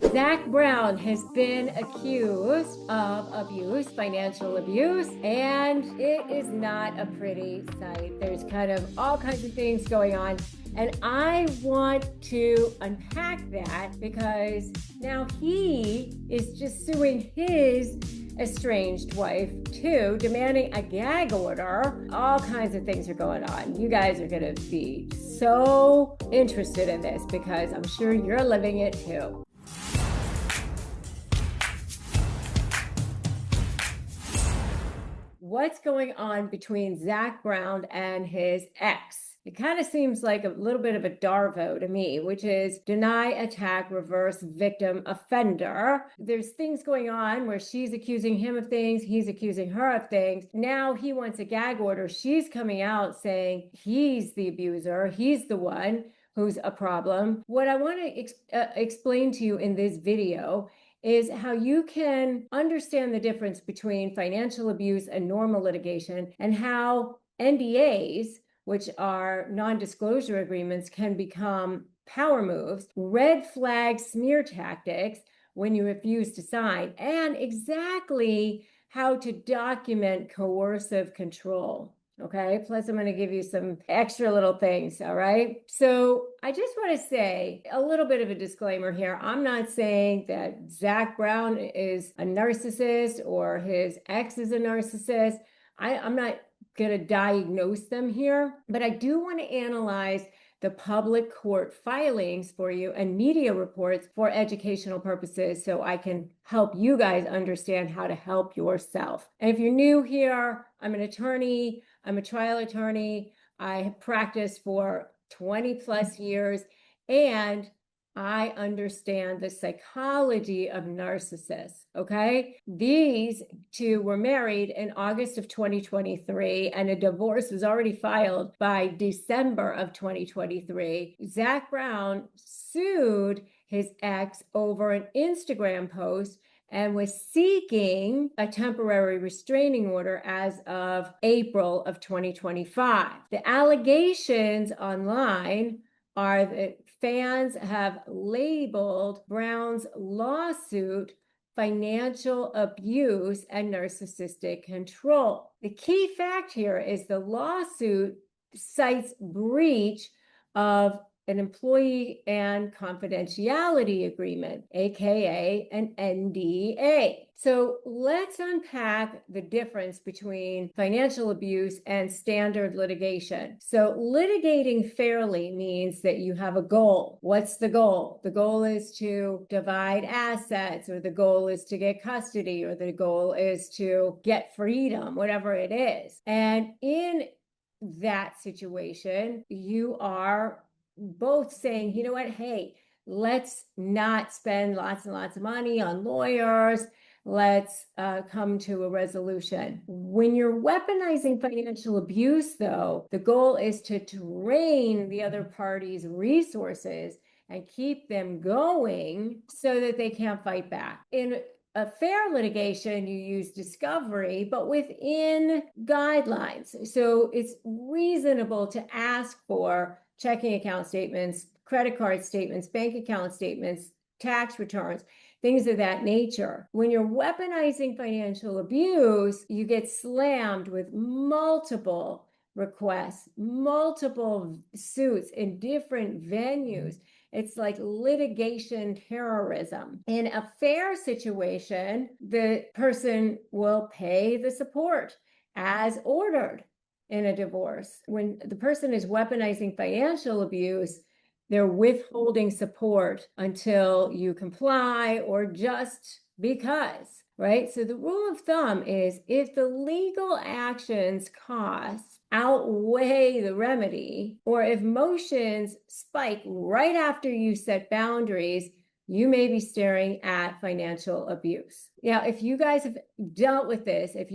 Zac Brown has been accused of abuse, financial abuse, and it is not a pretty sight. There's kind of all kinds of things going on. And I want to unpack that because now he is just suing his estranged wife too, demanding a gag order. All kinds of things are going on. You guys are going to be so interested in this because I'm sure you're living it too. What's going on between Zac Brown and his ex? It kind of seems like a little bit of a DARVO to me, which is deny, attack, reverse, victim, offender. There's things going on where she's accusing him of things, he's accusing her of things. Now he wants a gag order. She's coming out saying he's the abuser, he's the one who's a problem. What I want to explain to you in this video is how you can understand the difference between financial abuse and normal litigation, and how NDAs, which are non-disclosure agreements, can become power moves, red flag smear tactics when you refuse to sign, and exactly how to document coercive control. Okay, plus I'm going to give you some extra little things. All right, so I just want to say a little bit of a disclaimer here. I'm not saying that Zac Brown is a narcissist or his ex is a narcissist. I'm not going to diagnose them here, but I do want to analyze the public court filings for you and media reports for educational purposes so I can help you guys understand how to help yourself. And if you're new here, I'm an attorney. I'm a trial attorney. I have practiced for 20 plus years, and I understand the psychology of narcissists, okay? These two were married in August of 2023, and a divorce was already filed by December of 2023. Zac Brown sued his ex over an Instagram post and was seeking a temporary restraining order as of April of 2025. The allegations online are that fans have labeled Brown's lawsuit financial abuse and narcissistic control. The key fact here is the lawsuit cites breach of an employee and confidentiality agreement, aka an NDA. So let's unpack the difference between financial abuse and standard litigation. So litigating fairly means that you have a goal. What's the goal? The goal is to divide assets, or the goal is to get custody, or the goal is to get freedom, whatever it is. And in that situation, you are both saying, you know what, hey, let's not spend lots and lots of money on lawyers. Let's come to a resolution. When you're weaponizing financial abuse, though, the goal is to drain the other party's resources and keep them going so that they can't fight back. In a fair litigation, you use discovery, but within guidelines. So it's reasonable to ask for checking account statements, credit card statements, bank account statements, tax returns, things of that nature. When you're weaponizing financial abuse, you get slammed with multiple requests, multiple suits in different venues. It's like litigation terrorism. In a fair situation, the person will pay the support as ordered in a divorce. When the person is weaponizing financial abuse, they're withholding support until you comply or just because, right? So the rule of thumb is if the legal actions costs outweigh the remedy, or if motions spike right after you set boundaries, you may be staring at financial abuse. Now, if you guys have dealt with this, if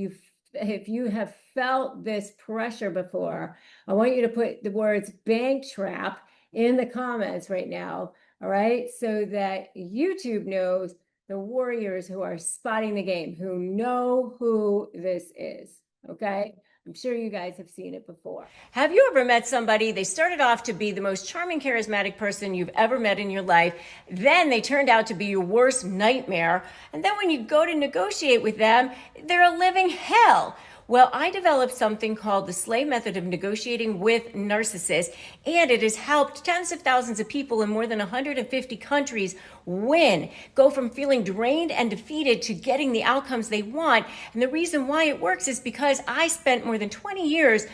you have felt this pressure before, I want you to put the words bank trap in the comments right now, all right? So that YouTube knows the warriors who are spotting the game, who know who this is, okay? I'm sure you guys have seen it before. Have you ever met somebody, they started off to be the most charming, charismatic person you've ever met in your life, then they turned out to be your worst nightmare, and then when you go to negotiate with them, they're a living hell? Well, I developed something called the SLAY method of negotiating with narcissists, and it has helped tens of thousands of people in more than 150 countries win, go from feeling drained and defeated to getting the outcomes they want. And the reason why it works is because I spent more than 20 years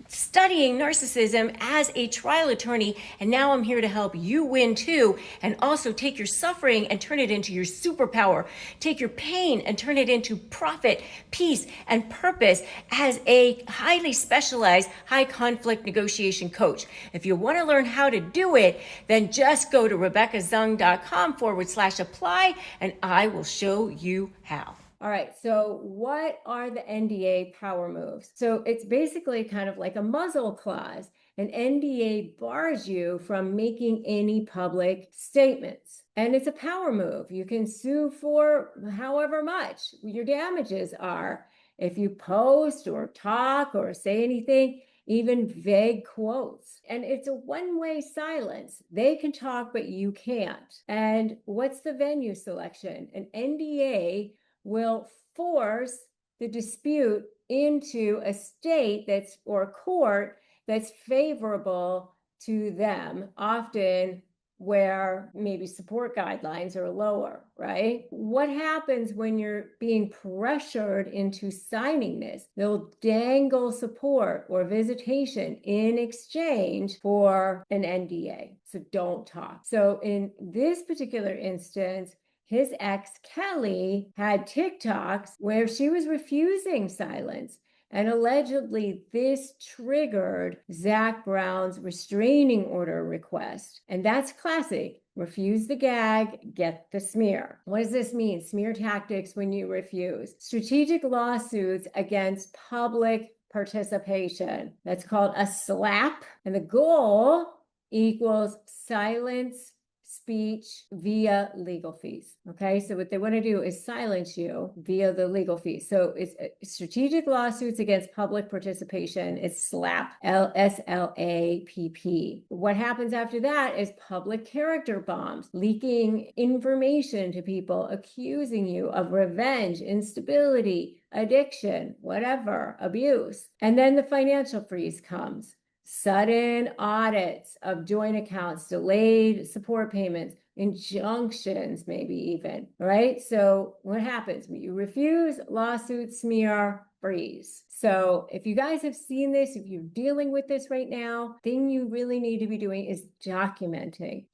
studying narcissism as a trial attorney, and now I'm here to help you win too, and also take your suffering and turn it into your superpower. Take your pain and turn it into profit, peace, and purpose as a highly specialized high conflict negotiation coach. If you want to learn how to do it, then just go to RebeccaZung.com/apply and I will show you how. All right, so what are the NDA power moves? So it's basically kind of like a muzzle clause. An NDA bars you from making any public statements. And it's a power move. You can sue for however much your damages are. If you post or talk or say anything, even vague quotes. And it's a one-way silence. They can talk, but you can't. And what's the venue selection? An NDA will force the dispute into a state that's, or a court that's favorable to them, often where maybe support guidelines are lower, right? What happens when you're being pressured into signing this? They'll dangle support or visitation in exchange for an NDA. So don't talk. So in this particular instance, his ex, Kelly, had TikToks where she was refusing silence. And allegedly, this triggered Zac Brown's restraining order request. And that's classic. Refuse the gag, get the smear. What does this mean? Smear tactics when you refuse. Strategic lawsuits against public participation. That's called a SLAP. And the goal equals silence speech via legal fees. Okay, so what they want to do is silence you via the legal fees. So it's strategic lawsuits against public participation. It's SLAP, SLAPP. What happens after that is public character bombs, leaking information to people, accusing you of revenge, instability, addiction, whatever, abuse. And then the financial freeze comes. Sudden audits of joint accounts, delayed support payments, injunctions, maybe even, right? So what happens? You refuse, lawsuit, smear, freeze. So if you guys have seen this, if you're dealing with this right now, thing you really need to be doing is documenting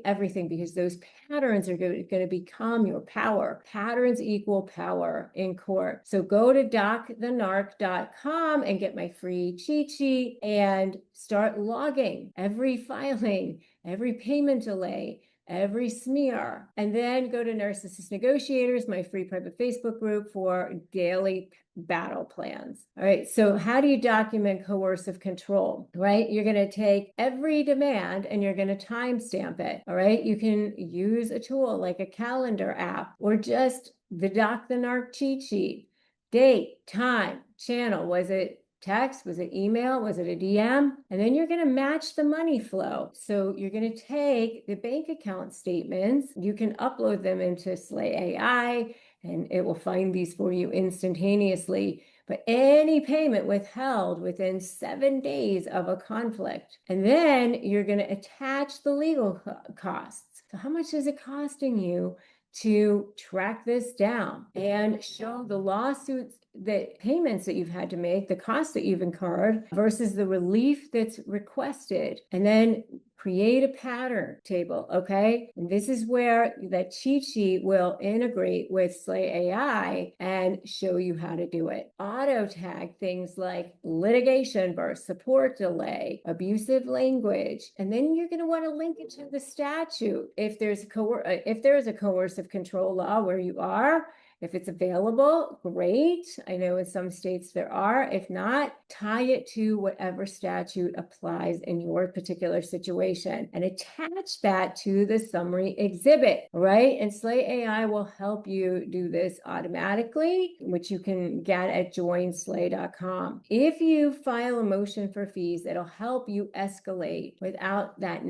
everything, because those patterns are going to become your power. Patterns equal power in court. So go to docthenarc.com and get my free cheat sheet and start logging every filing, every payment delay, every smear, and then go to Narcissist Negotiators, my free private Facebook group, for daily battle plans. All right, so how do you document coercive control, right? You're going to take every demand and you're going to timestamp it. All right, you can use a tool like a calendar app or just the Doc the Narc cheat sheet. Date, time, channel. Was it text? Was it email? Was it a DM? And then you're going to match the money flow. So you're going to take the bank account statements. You can upload them into Slay AI and it will find these for you instantaneously. But any payment withheld within 7 days of a conflict. And then you're going to attach the legal costs. So how much is it costing you to track this down and show the lawsuits, the payments that you've had to make, the costs that you've incurred versus the relief that's requested, and then create a pattern table, okay? And this is where that cheat sheet will integrate with Slay AI and show you how to do it. Auto tag things like litigation versus support delay, abusive language, and then you're going to want to link it to the statute. If there's a coercive control law where you are, If it's available, great. I know in some states there are. If not, tie it to whatever statute applies in your particular situation and attach that to the summary exhibit, right? And Slay AI will help you do this automatically, which you can get at joinslay.com. If you file a motion for fees, it'll help you escalate without that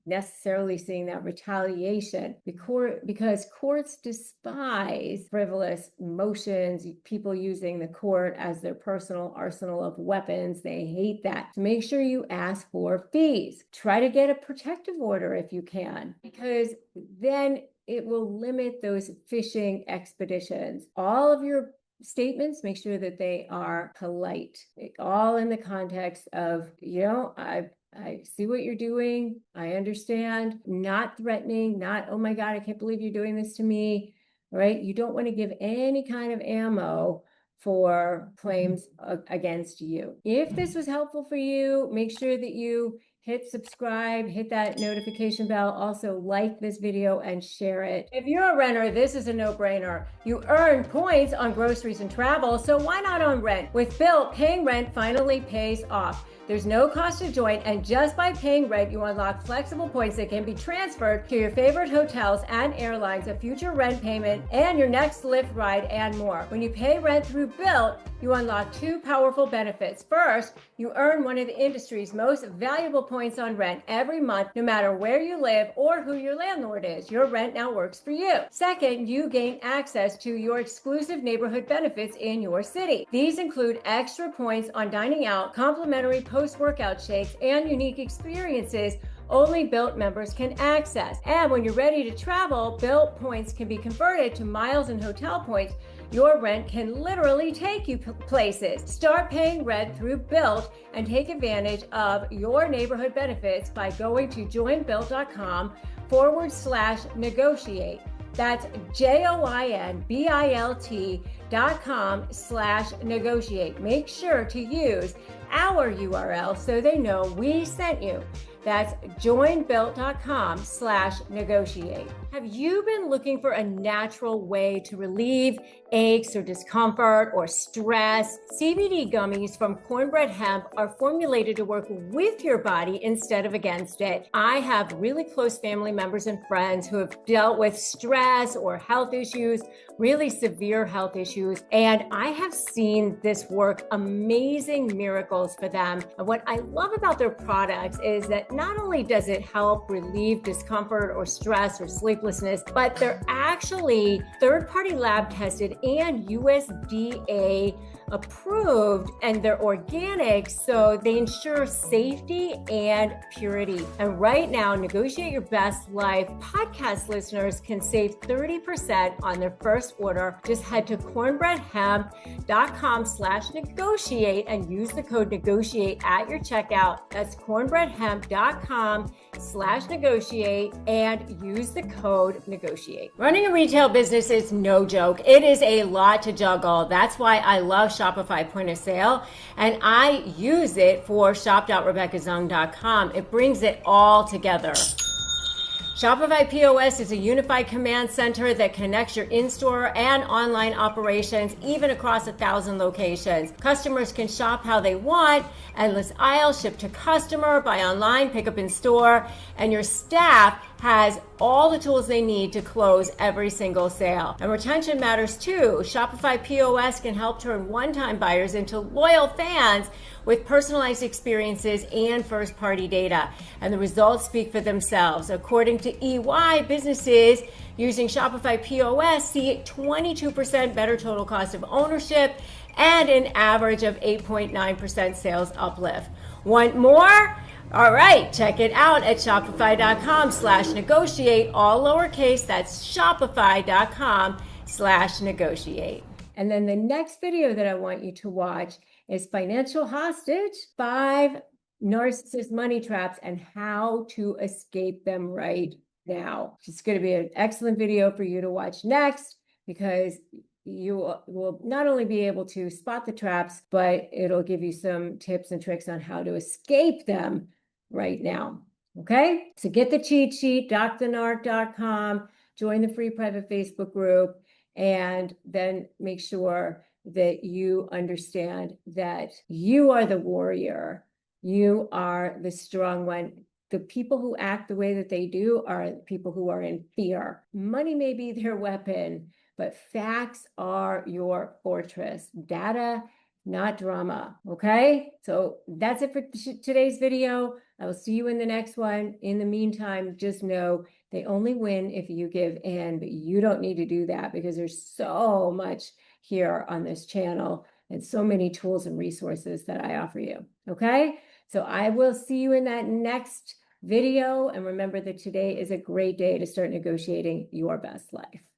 necessarily seeing that retaliation, because courts despise frivolous motions, people using the court as their personal arsenal of weapons. They hate that. So make sure you ask for fees. Try to get a protective order if you can, because then it will limit those fishing expeditions. All of your statements, make sure that they are polite, all in the context of, I see what you're doing. I understand. Not threatening, not, oh my God, I can't believe you're doing this to me, right? You don't want to give any kind of ammo for claims against you. If this was helpful for you, make sure that you hit subscribe, hit that notification bell. Also like this video and share it. If you're a renter, this is a no-brainer. You earn points on groceries and travel, so why not on rent? With Bilt, paying rent finally pays off. There's no cost to join, and just by paying rent, you unlock flexible points that can be transferred to your favorite hotels and airlines, a future rent payment, and your next Lyft ride, and more. When you pay rent through Bilt, you unlock two powerful benefits. First, you earn one of the industry's most valuable points on rent every month, no matter where you live or who your landlord is. Your rent now works for you. Second, you gain access to your exclusive neighborhood benefits in your city. These include extra points on dining out, complimentary post-workout shakes, and unique experiences only Bilt members can access. And when you're ready to travel, Bilt points can be converted to miles and hotel points. Your rent can literally take you places. Start paying rent through Bilt and take advantage of your neighborhood benefits by going to joinbilt.com/negotiate. That's joinbilt.com/negotiate. Make sure to use our URL so they know we sent you. That's joinbilt.com/negotiate. Have you been looking for a natural way to relieve aches or discomfort or stress? CBD gummies from Cornbread Hemp are formulated to work with your body instead of against it. I have really close family members and friends who have dealt with stress or health issues, really severe health issues, and I have seen this work amazing miracles for them. And what I love about their products is that not only does it help relieve discomfort or stress or sleeplessness, but they're actually third-party lab tested and USDA approved, and they're organic, so they ensure safety and purity. And right now, Negotiate Your Best Life podcast listeners can save 30% on their first order. Just head to cornbreadhemp.com/negotiate and use the code negotiate at your checkout. That's cornbreadhemp.com/negotiate and use the code negotiate. Running a retail business is no joke. It is a lot to juggle. That's why I love Shopify Point of Sale, and I use it for shop.rebeccazung.com. It brings it all together. Shopify POS is a unified command center that connects your in-store and online operations, even across 1,000 locations. Customers can shop how they want, endless aisle, ship to customer, buy online, pick up in store, and your staff has all the tools they need to close every single sale. And retention matters too. Shopify POS can help turn one-time buyers into loyal fans with personalized experiences and first-party data. And the results speak for themselves. According to EY, businesses using Shopify POS see 22% better total cost of ownership and an average of 8.9% sales uplift. Want more? All right, check it out at shopify.com/negotiate, all lowercase. That's shopify.com/negotiate. And then the next video that I want you to watch is Financial Hostage, 5 Narcissist Money Traps and how to escape them right now. It's going to be an excellent video for you to watch next, because you will not only be able to spot the traps, but it'll give you some tips and tricks on how to escape them right now. Okay, so get the cheat sheet, docthenarc.com, join the free private Facebook group, And then make sure that you understand that you are the warrior. You are the strong one. The people who act the way that they do are people who are in fear. Money may be their weapon, but facts are your fortress. Data, not drama. Okay? So that's it for today's video. I will see you in the next one. In the meantime, just know they only win if you give in, but you don't need to do that because there's so much here on this channel and so many tools and resources that I offer you. Okay? So I will see you in that next video. And remember that today is a great day to start negotiating your best life.